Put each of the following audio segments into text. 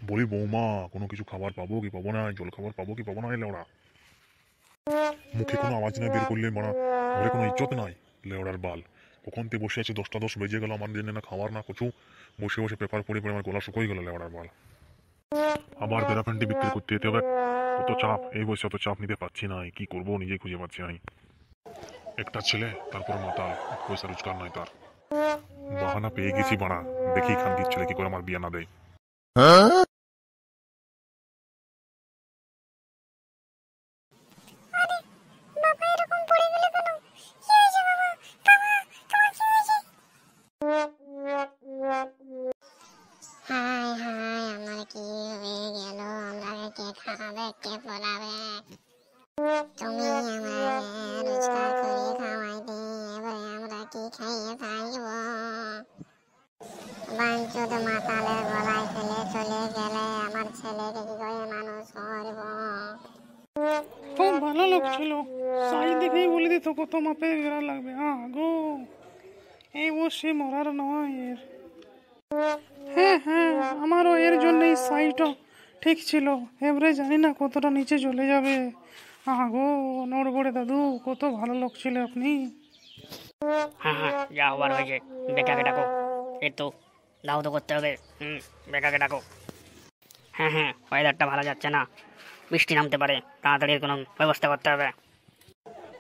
বলি বৌমা, কোনো কিছু খাবার পাবো কি পাবো না, জল খাবার পাবো কি পাবো না, লেওড়া মুখে কোনো আওয়াজ না বের করলে মারা ঘরে কোনো ইজ্জত নাই। লেওড়ার বাল কখন তে বসে আছে, 10টা 10 বেজে গেল, আমার জন্য না খাবার না কিছু, বসে বসে পেপার পড়ে পড়ে আমার গলা শুকোই গেল। লেওড়ার বাল আবার বেড়াফ্যান্টি বিক্রি করতে যেতে হবে, কত চাপ এই বয়সে, অত চাপ নিতে পারছি না, কি করবো নিজেই খুঁজে পাচ্ছি না। একটা ছেলে তারপর মাতাল, পয়সা রোজগার নাই তার, বাহানা পেয়ে গেছি বাড়া, দেখি খানকির ছেলে কি করে আমার বিয়ে না দেয়। হায় হায়, আমার কি হয়ে গেল? আমাকে কে খাওয়াবে, কে পড়াবে? তুমি আমাদের রোজগার করে খাওয়াইতে, এবারে আমরা কি খাইয়ে থাকবো? বাঞ্চুদ মাতালের গলায় ফেলে চলে গেলে আমার ছেলেকে কি করে মানুষ করবো? খুব ভালো লোক ছিল, সাইজ দেখেই বলে দিত কত মাপে বেড়া লাগবে। গো, এই বসে মরার নয় এর। হ্যাঁ হ্যাঁ, আমারও এর জন্যই সাইজটা ঠিক ছিল, এবারে জানি না কতটা নিচে চলে যাবে। গো নড়বড়ে দাদু, কত ভালো লোক ছিল আপনি। হ্যাঁ হ্যাঁ, যা হবার হয়েছে, বেকাকে ডাকো। এই তো দাও তো করতে হবে। বেকাকে ডাকো। হ্যাঁ হ্যাঁ, ওয়েদারটা ভালো যাচ্ছে না, বৃষ্টি নামতে পারে, তাড়াতাড়ি এর কোনো ব্যবস্থা করতে হবে।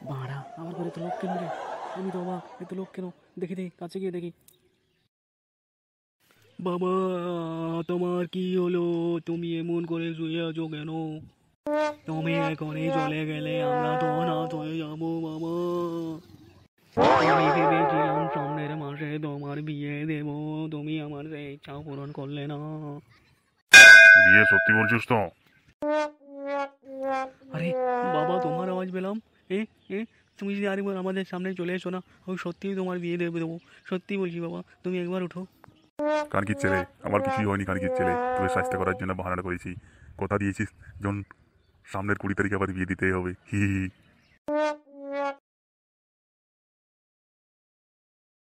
বাড়া, আমার ঘরে তো লোক কেন রে? আমি তো অবাক, এত লোক কেন? দেখি দেখি, কাছে গিয়ে দেখি। বাবা, তোমার কি হলো? তুমি এমন করে শুয়ে আছো কেন? তুমি এখনই চলে গেলে আমরা তো অনাথ হয়ে যাবো বাবা। আমি ভেবেছিলাম সামনের মাসে তোমার বিয়ে দেবো, তুমি আমার সেই ইচ্ছা পূরণ করলে না। বিয়ে সত্যি বলছিস তো? আরে বাবা, তোমার আওয়াজ পেলাম। এ এ তুমি যদি আরেকবার আমাদের সামনে চলে এসো না, আমি সত্যিই তোমার বিয়ে দেবো। সত্যি বলছি বাবা, তুমি একবার উঠো। কানকির ছেলে, আমার কিছুই হয়নি কানকির ছেলে, তোকে শাস্তি করার জন্য বাহানাটা করেছি। কথা দিয়েছিস যখন সামনের 20 তারিখে আবার বিয়ে দিতেই হবে। হি হি হি।